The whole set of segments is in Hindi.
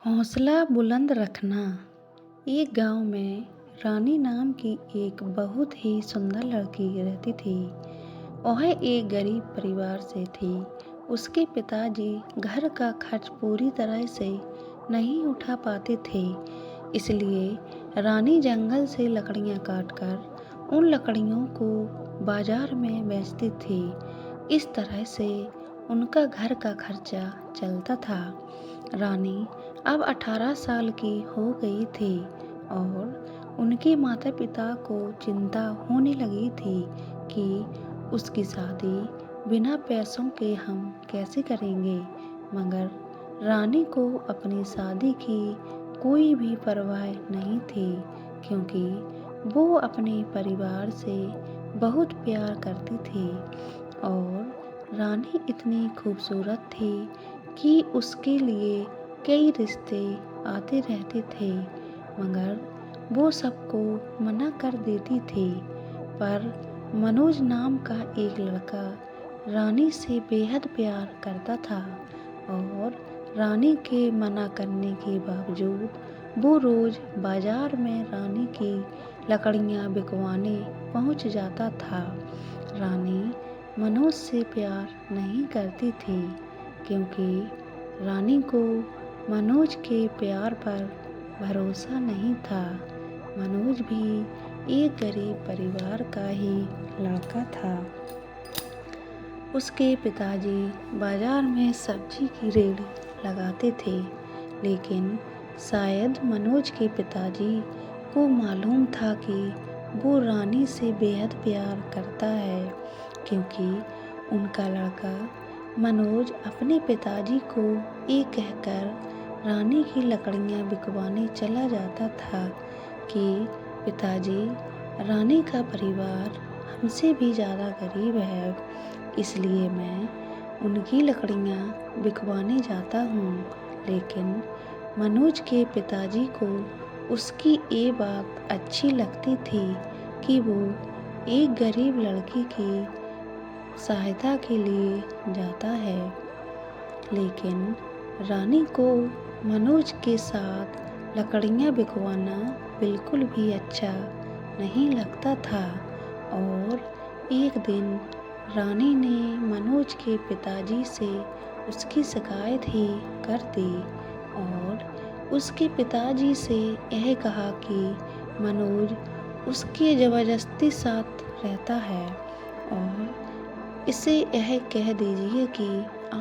हौसला बुलंद रखना। एक गांव में रानी नाम की एक बहुत ही सुंदर लड़की रहती थी। वह एक गरीब परिवार से थी। उसके पिताजी घर का खर्च पूरी तरह से नहीं उठा पाते थे, इसलिए रानी जंगल से लकड़ियां काटकर उन लकड़ियों को बाजार में बेचती थी। इस तरह से उनका घर का खर्चा चलता था। रानी अब 18 साल की हो गई थी और उनके माता पिता को चिंता होने लगी थी कि उसकी शादी बिना पैसों के हम कैसे करेंगे। मगर रानी को अपनी शादी की कोई भी परवाह नहीं थी, क्योंकि वो अपने परिवार से बहुत प्यार करती थी और रानी इतनी खूबसूरत थी कि उसके लिए कई रिश्ते आते रहते थे, मगर वो सबको मना कर देती थी। पर मनोज नाम का एक लड़का रानी से बेहद प्यार करता था और रानी के मना करने के बावजूद वो रोज बाजार में रानी की लकड़ियां बिकवाने पहुंच जाता था। रानी मनोज से प्यार नहीं करती थी, क्योंकि रानी को मनोज के प्यार पर भरोसा नहीं था। मनोज भी एक गरीब परिवार का ही लड़का था। उसके पिताजी बाजार में सब्जी की रेहड़ी लगाते थे, लेकिन शायद मनोज के पिताजी को मालूम था कि वो रानी से बेहद प्यार करता है, क्योंकि उनका लड़का मनोज अपने पिताजी को ये कहकर रानी की लकड़ियां बिकवाने चला जाता था कि पिताजी, रानी का परिवार हमसे भी ज़्यादा गरीब है, इसलिए मैं उनकी लकड़ियां बिकवाने जाता हूँ। लेकिन मनोज के पिताजी को उसकी ये बात अच्छी लगती थी कि वो एक गरीब लड़की की सहायता के लिए जाता है। लेकिन रानी को मनोज के साथ लकड़ियां बिकवाना बिल्कुल भी अच्छा नहीं लगता था और एक दिन रानी ने मनोज के पिताजी से उसकी शिकायत ही कर दी और उसके पिताजी से यह कहा कि मनोज उसके ज़बरदस्ती साथ रहता है और इसे यह कह दीजिए कि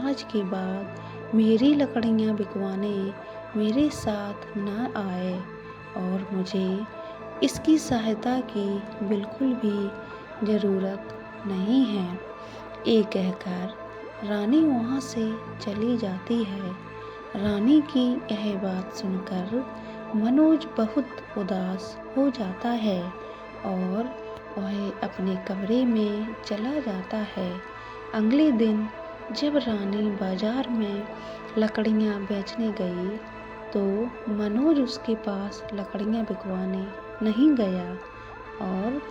आज के बाद मेरी लकड़ियां बिकवाने मेरे साथ न आए और मुझे इसकी सहायता की बिल्कुल भी ज़रूरत नहीं है। ये कहकर रानी वहाँ से चली जाती है। रानी की यह बात सुनकर मनोज बहुत उदास हो जाता है और वह अपने कमरे में चला जाता है। अगले दिन जब रानी बाजार में लकड़ियां बेचने गई तो मनोज उसके पास लकड़ियां बिकवाने नहीं गया और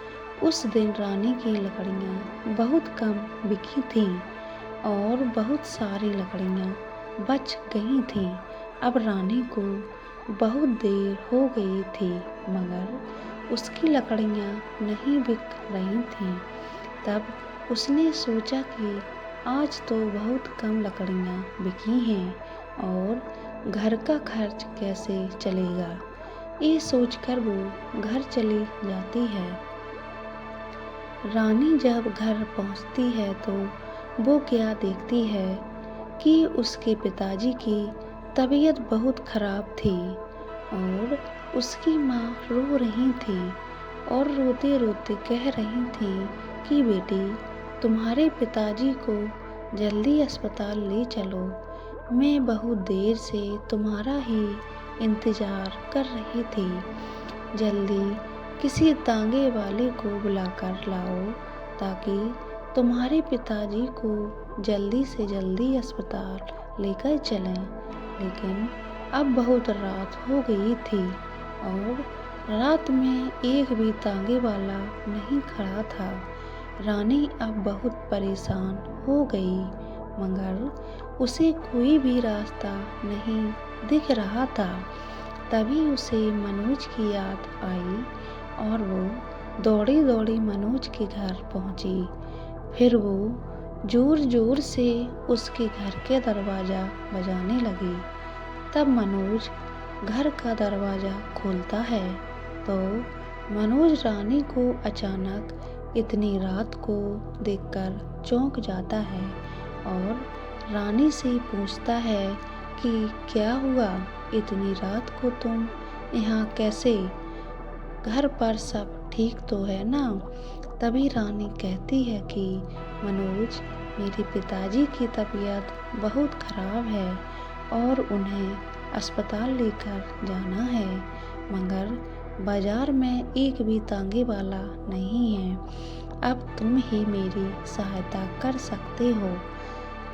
उस दिन रानी की लकड़ियां बहुत कम बिकी थीं और बहुत सारी लकड़ियां बच गई थीं। अब रानी को बहुत देर हो गई थी, मगर उसकी लकड़ियां नहीं बिक रही थीं। तब उसने सोचा कि आज तो बहुत कम लकड़ियां बिकी हैं और घर का खर्च कैसे चलेगा। ये सोचकर वो घर चली जाती है। रानी जब घर पहुंचती है तो वो क्या देखती है कि उसके पिताजी की तबीयत बहुत खराब थी और उसकी माँ रो रही थी और रोते रोते कह रही थी कि बेटी, तुम्हारे पिताजी को जल्दी अस्पताल ले चलो। मैं बहुत देर से तुम्हारा ही इंतज़ार कर रही थी। जल्दी किसी तांगे वाले को बुलाकर लाओ ताकि तुम्हारे पिताजी को जल्दी से जल्दी अस्पताल लेकर चलें। लेकिन अब बहुत रात हो गई थी और रात में एक भी तांगे वाला नहीं खड़ा था। रानी अब बहुत परेशान हो गई, मगर उसे कोई भी रास्ता नहीं दिख रहा था। तभी उसे मनोज की याद आई और वो दौड़ी दौड़ी मनोज के घर पहुंची। फिर वो जोर जोर से उसके घर के दरवाज़ा बजाने लगी। तब मनोज घर का दरवाज़ा खोलता है तो मनोज रानी को अचानक इतनी रात को देखकर चौंक जाता है और रानी से पूछता है कि क्या हुआ, इतनी रात को तुम यहाँ कैसे? घर पर सब ठीक तो है ना? तभी रानी कहती है कि मनोज, मेरे पिताजी की तबीयत बहुत खराब है और उन्हें अस्पताल लेकर जाना है, मगर बाजार में एक भी तांगे वाला नहीं है। अब तुम ही मेरी सहायता कर सकते हो।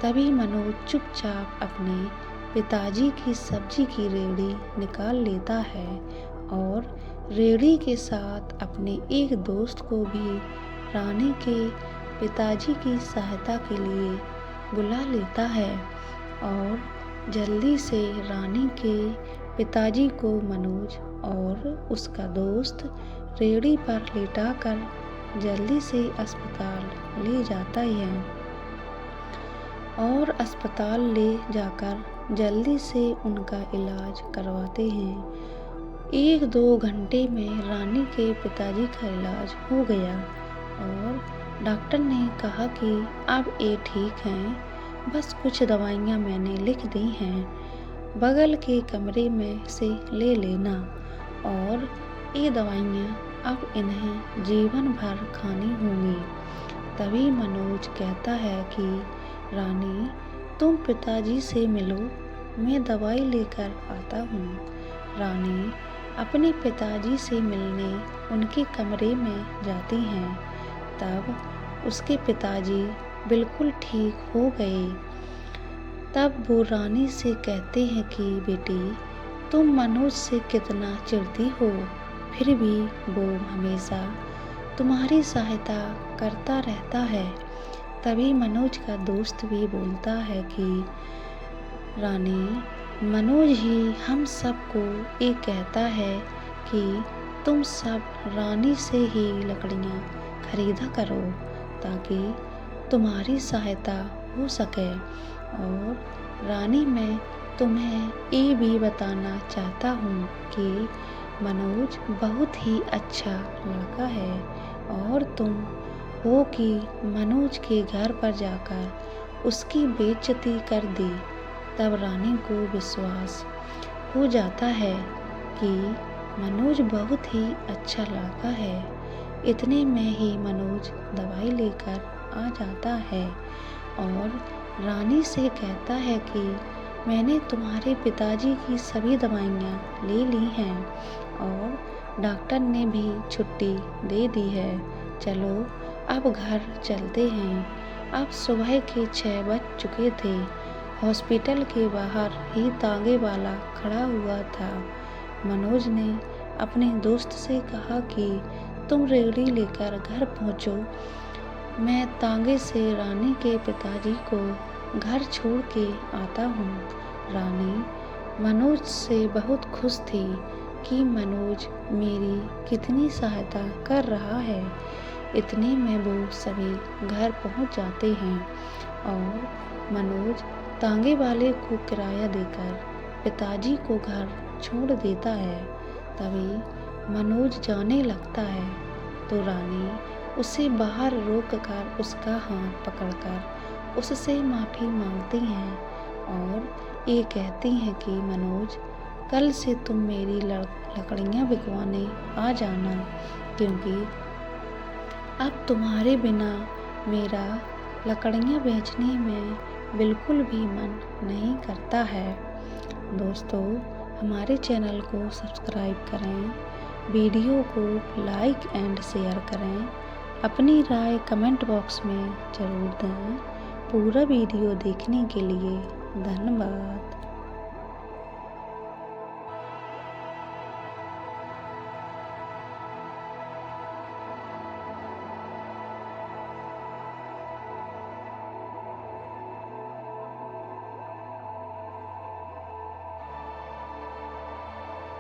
तभी मनोज चुपचाप अपने पिताजी की सब्जी की रेहड़ी निकाल लेता है और रेहड़ी के साथ अपने एक दोस्त को भी रानी के पिताजी की सहायता के लिए बुला लेता है और जल्दी से रानी के पिताजी को मनोज और उसका दोस्त रेहड़ी पर लेटाकर जल्दी से अस्पताल ले जाता है और अस्पताल ले जाकर जल्दी से उनका इलाज करवाते हैं। 1-2 घंटे में रानी के पिताजी का इलाज हो गया और डॉक्टर ने कहा कि अब ये ठीक हैं, बस कुछ दवाइयाँ मैंने लिख दी हैं, बगल के कमरे में से ले लेना और ये दवाइयाँ अब इन्हें जीवन भर खानी होंगी। तभी मनोज कहता है कि रानी, तुम पिताजी से मिलो, मैं दवाई लेकर आता हूँ। रानी अपने पिताजी से मिलने उनके कमरे में जाती हैं। तब उसके पिताजी बिल्कुल ठीक हो गए। तब वो रानी से कहते हैं कि बेटी, तुम मनोज से कितना चिढ़ती हो, फिर भी वो हमेशा तुम्हारी सहायता करता रहता है। तभी मनोज का दोस्त भी बोलता है कि रानी, मनोज ही हम सबको ये कहता है कि तुम सब रानी से ही लकड़ियाँ खरीदा करो ताकि तुम्हारी सहायता हो सके। और रानी, मैं तुम्हें ये भी बताना चाहता हूँ कि मनोज बहुत ही अच्छा लड़का है और तुम हो कि मनोज के घर पर जाकर उसकी बेइज्जती कर दी। तब रानी को विश्वास हो जाता है कि मनोज बहुत ही अच्छा लड़का है। इतने में ही मनोज दवाई लेकर आ जाता है और रानी से कहता है कि मैंने तुम्हारे पिताजी की सभी दवाइयाँ ले ली हैं और डॉक्टर ने भी छुट्टी दे दी है। चलो अब घर चलते हैं। अब सुबह के 6 बज चुके थे। हॉस्पिटल के बाहर ही तांगे वाला खड़ा हुआ था। मनोज ने अपने दोस्त से कहा कि तुम रेहड़ी लेकर घर पहुंचो, मैं तांगे से रानी के पिताजी को घर छोड़ के आता हूँ। रानी मनोज से बहुत खुश थी कि मनोज मेरी कितनी सहायता कर रहा है। इतने में वो सभी घर पहुंच जाते हैं और मनोज तांगे वाले को किराया देकर पिताजी को घर छोड़ देता है। तभी मनोज जाने लगता है तो रानी उसे बाहर रोककर उसका हाथ पकड़कर उससे माफ़ी मांगती हैं और ये कहती हैं कि मनोज, कल से तुम मेरी लकड़ियाँ बिकवाने आ जाना, क्योंकि अब तुम्हारे बिना मेरा लकड़ियाँ बेचने में बिल्कुल भी मन नहीं करता है। दोस्तों, हमारे चैनल को सब्सक्राइब करें, वीडियो को लाइक एंड शेयर करें, अपनी राय कमेंट बॉक्स में ज़रूर दें। पूरा वीडियो देखने के लिए धन्यवाद।